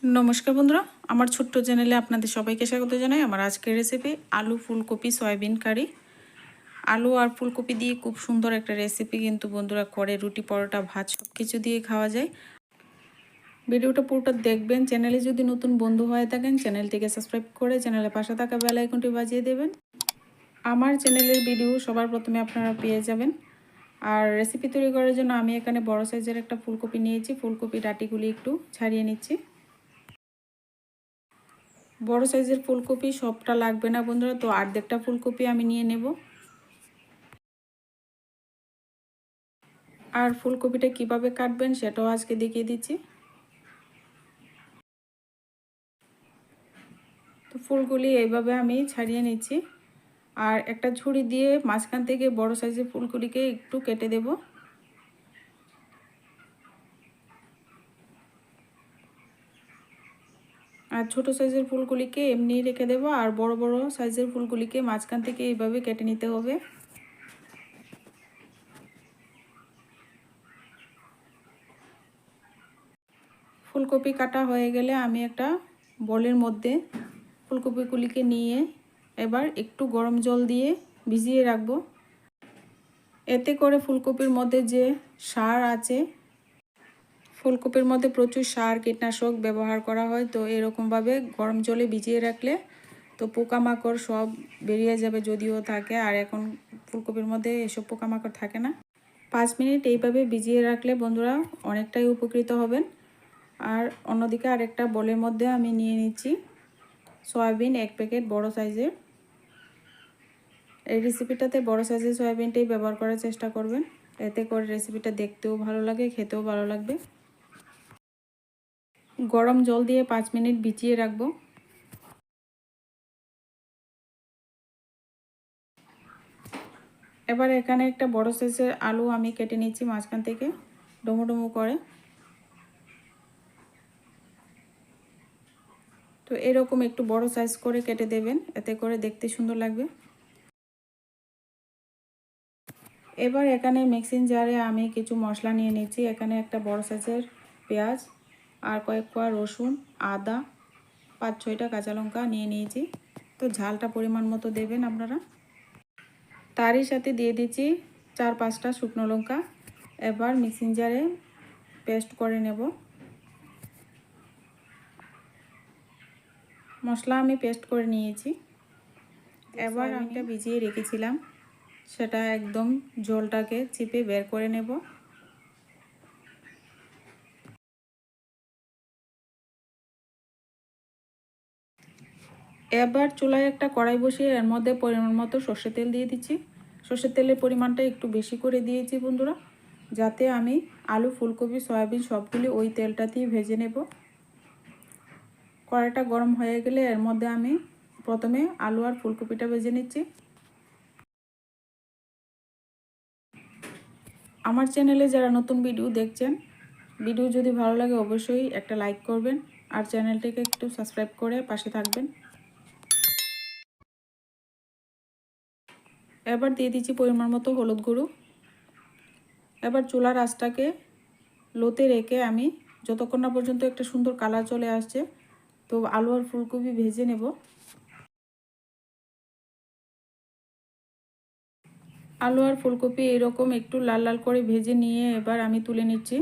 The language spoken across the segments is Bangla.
নমস্কার বন্ধুরা, আমার ছোট্ট চ্যানেলে আপনাদের সবাইকে স্বাগত জানাই। আমার আজকের রেসিপি আলু ফুলকপি সয়াবিন কারি। আলু আর ফুলকপি দিয়ে খুব সুন্দর একটা রেসিপি, কিন্তু বন্ধুরা করে রুটি পরোটা ভাত সব কিছু দিয়ে খাওয়া যায়। ভিডিওটা পুরোটা দেখবেন। চ্যানেলে যদি নতুন বন্ধু হয়ে থাকেন চ্যানেলটিকে সাবস্ক্রাইব করে চ্যানেলের পাশে থাকা বেল আইকনটি বাজিয়ে দেবেন। আমার চ্যানেলের ভিডিও সবার প্রথমে আপনারা পেয়ে যাবেন। আর রেসিপি তৈরি করার জন্য আমি এখানে বড় সাইজের একটা ফুলকপি নিয়েছি। ফুলকপি ডাঁটিগুলি একটু ছাড়িয়ে নিচ্ছি। বড় সাইজের ফুলকপি সবটা লাগবে না বন্ধুরা, তো অর্ধেকটা ফুলকপি আমি নিয়ে নেব। আর ফুলকপিটা কিভাবে কাটবেন সেটাও আজকে দেখিয়ে দিচ্ছি। তো ফুলগুলি এইভাবে আমি ছাড়িয়ে নিচ্ছি। আর একটা ছুরি দিয়ে মাঝখান থেকে বড় সাইজের ফুলগুলিকে একটু কেটে দেব। আর ছোট সাইজের ফুলগুলিকে এমনি রেখে দেব। আর বড় বড় সাইজের ফুলগুলিকে মাঝখান থেকে এইভাবে কেটে নিতে হবে। ফুলকপি কাটা হয়ে গেলে আমি একটা বোলের মধ্যে ফুলকপিগুলিকে নিয়ে এবার একটু গরম জল দিয়ে ভিজিয়ে রাখবো। এতে করে ফুলকপির মধ্যে যে সার আছে, ফুলকপির মধ্যে প্রচুর সার কীটনাশক ব্যবহার করা হয়, তো এরকমভাবে গরম জলে ভিজিয়ে রাখলে তো পোকামাকড় সব বেরিয়ে যাবে যদিও থাকে। আর এখন ফুলকপির মধ্যে এসব পোকামাকড় থাকে না। 5 মিনিট এইভাবে ভিজিয়ে রাখলে বন্ধুরা অনেকটাই উপকৃত হবেন। আর অন্যদিকে আরেকটা বোলের মধ্যে আমি নিয়ে নিচ্ছি সয়াবিন 1 প্যাকেট বড় সাইজের। এই রেসিপিটাতে বড় সাইজের সয়াবিনটাই ব্যবহার করার চেষ্টা করবেন। এতে করে রেসিপিটা দেখতেও ভালো লাগে, খেতেও ভালো লাগবে। গরম জল দিয়ে 5 মিনিট ভিজিয়ে রাখবো। এবার এখানে একটা বড় সাইজের আলু আমি কেটে নিচ্ছি মাঝখান থেকে ডুমো ডুমো করে। তো এরকম একটু বড় সাইজ করে কেটে দেবেন, এতে করে দেখতে সুন্দর লাগবে। এবার এখানে মিক্সিং জারে আমি কিছু মশলা নিয়ে নিচ্ছি। এখানে একটা বড় সাইজের পেঁয়াজ আর কয়েক কোয়া রসুন, আদা, 5-6টা কাঁচা লঙ্কা নিয়ে নিয়েছি। তো ঝালটা পরিমাণ মতো দেবেন আপনারা। তারই সাথে দিয়ে দিচ্ছি 4-5টা শুকনো লঙ্কা। এবার মিক্সিং জারে পেস্ট করে নেব। মশলা আমি পেস্ট করে নিয়েছি। এবার আমি ভিজিয়ে রেখেছিলাম সেটা একদম জলটাকে চিপে বের করে নেব। এবার চুলায় একটা কড়াই বসিয়ে এর মধ্যে পরিমাণ মতো সর্ষের তেল দিয়ে দিচ্ছি। সর্ষের তেলের পরিমাণটা একটু বেশি করে দিয়েছি বন্ধুরা, যাতে আমি আলু ফুলকপি সয়াবিন সবগুলি ওই তেলটাতেই ভেজে নেব। কড়াইটা গরম হয়ে গেলে এর মধ্যে আমি প্রথমে আলু আর ফুলকপিটা ভেজে নিচ্ছি। আমার চ্যানেলে যারা নতুন ভিডিও দেখছেন, ভিডিও যদি ভালো লাগে অবশ্যই একটা লাইক করবেন আর চ্যানেলটিকে একটু সাবস্ক্রাইব করে পাশে থাকবেন। এবার দিয়ে দিচ্ছি পরিমাণ মতো হলুদ গুঁড়ো। এবার চুলার আঁচটাকে লোতে রেখে আমি যতক্ষণ না পর্যন্ত একটা সুন্দর কালার চলে আসছে তো আলু আর ফুলকপি ভেজে নেব। আলু আর ফুলকপি এরকম একটু লাল লাল করে ভেজে নিয়ে এবার আমি তুলে নিচ্ছি।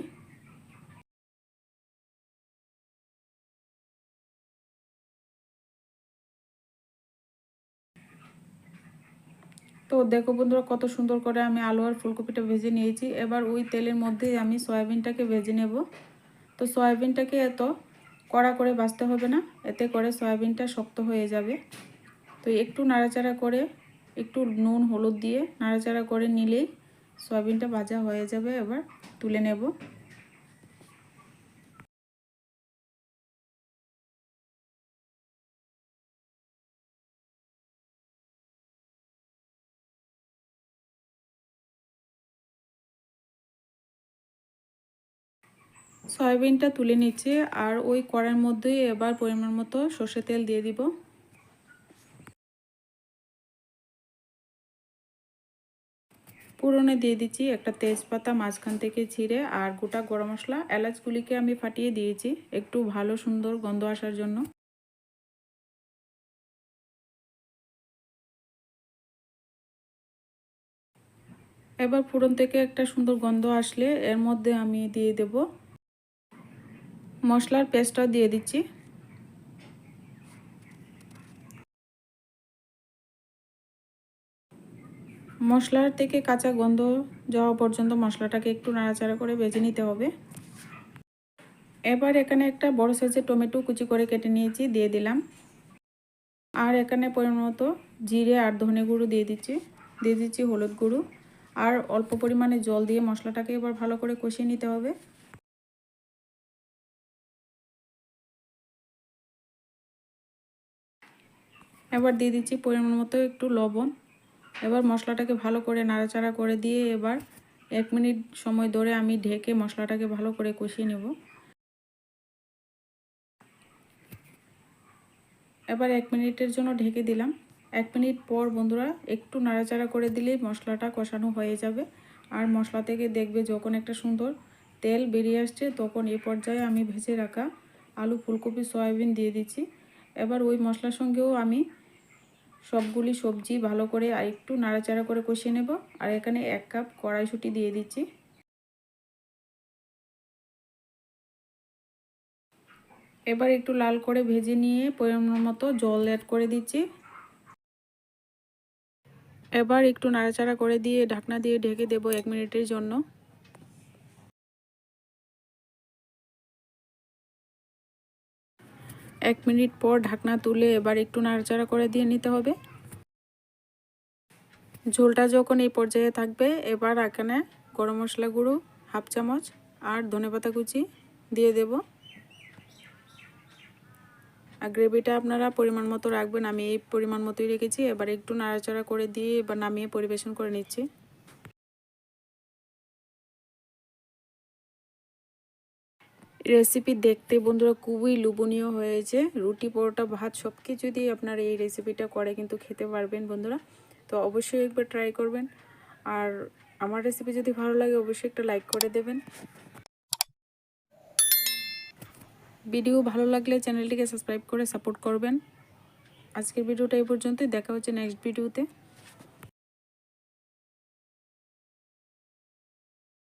তো দেখো বন্ধুরা কত সুন্দর করে আমি আলু আর ফুলকপিটা ভেজে নিয়েছি। এবার ওই তেলের মধ্যেই আমি সয়াবিনটাকে ভেজে নেব। তো সয়াবিনটাকে এত কড়া করে ভাজতে হবে না, এতে করে সয়াবিনটা শক্ত হয়ে যাবে। তো একটু নাড়াচাড়া করে একটু নুন হলুদ দিয়ে নাড়াচাড়া করে নিলেই সয়াবিনটা ভাজা হয়ে যাবে। এবার তুলে নেব। সয়াবিনটা তুলে নিচ্ছি আর ওই কড়াইয়ের মধ্যেই এবার পরিমাণ মতো সর্ষের তেল দিয়ে দিব। ফোড়নে দিয়ে দিচ্ছি একটা তেজপাতা মাঝখান থেকে ছিঁড়ে, আর গোটা গরম মশলা এলাচগুলিকে আমি ফাটিয়ে দিয়েছি একটু ভালো সুন্দর গন্ধ আসার জন্য। এবার ফোড়ন থেকে একটা সুন্দর গন্ধ আসলে এর মধ্যে আমি দিয়ে দেব মশলার পেস্টটা দিয়ে দিচ্ছি। মশলার থেকে কাঁচা গন্ধ যাওয়া পর্যন্ত মশলাটাকে একটু নাড়াচাড়া করে ভেজে নিতে হবে। এবার এখানে একটা বড় সাইজের টমেটো কুচি করে কেটে নিয়েছি, দিয়ে দিলাম। আর এখানে পরিমাণ মতো জিরে আর ধনে গুঁড়ো দিয়ে দিচ্ছি হলুদ গুঁড়ো, আর অল্প পরিমাণে জল দিয়ে মশলাটাকে এবার ভালো করে কষিয়ে নিতে হবে। এবার দিয়ে দিচ্ছি পরিমাণ মতো একটু লবণ। এবার মশলাটাকে ভালো করে নাড়াচাড়া করে দিয়ে এবার 1 মিনিট সময় ধরে আমি ঢেকে মশলাটাকে ভালো করে কষিয়ে নেব। এবার 1 মিনিটের জন্য ঢেকে দিলাম। 1 মিনিট পর বন্ধুরা একটু নাড়াচাড়া করে দিলেই মশলাটা কষানো হয়ে যাবে। আর মশলা থেকে দেখবে যখন একটা সুন্দর তেল বেরিয়ে আসছে, তখন এই পর্যায়ে আমি ভেজে রাখা আলু, ফুলকপি, সয়াবিন দিয়ে দিচ্ছি। এবার ওই মশলার সঙ্গেও আমি সবগুলি সবজি ভালো করে আর একটু নাড়াচাড়া করে কষিয়ে নেব। আর এখানে 1 কাপ কড়াইশুঁটি দিয়ে দিচ্ছি। এবার একটু লাল করে ভেজে নিয়ে পরিমাণ মতো জল অ্যাড করে দিচ্ছি। এবার একটু নাড়াচাড়া করে দিয়ে ঢাকনা দিয়ে ঢেকে দেব 1 মিনিটের জন্য। 1 মিনিট পর ঢাকনা তুলে এবার একটু নাড়াচাড়া করে দিয়ে নিতে হবে। ঝোলটা যখন এই পর্যায়ে থাকবে, এবার এখানে গরম মশলা গুঁড়ো 1/2 চামচ আর ধনেপাতা কুচি দিয়ে দেব। আর গ্রেভিটা আপনারা পরিমাণ মতো রাখবেন, আমি এই পরিমাণ মতোই রেখেছি। এবার একটু নাড়াচাড়া করে দিয়ে এবার নামিয়ে পরিবেশন করে নিচ্ছি। রেসিপি দেখতে বন্ধুরা খুবই লোভনীয় হয়েছে। রুটি, পরোটা, ভাত সব কিছু দিয়ে আপনারা এই রেসিপিটা করে কিন্তু খেতে পারবেন বন্ধুরা। তো অবশ্যই একবার ট্রাই করবেন। আর আমার রেসিপি যদি ভালো লাগে অবশ্যই একটা লাইক করে দেবেন। ভিডিও ভালো লাগলে চ্যানেলটিকে সাবস্ক্রাইব করে সাপোর্ট করবেন। আজকের ভিডিওটা এই পর্যন্তই, দেখা হচ্ছে নেক্সট ভিডিওতে।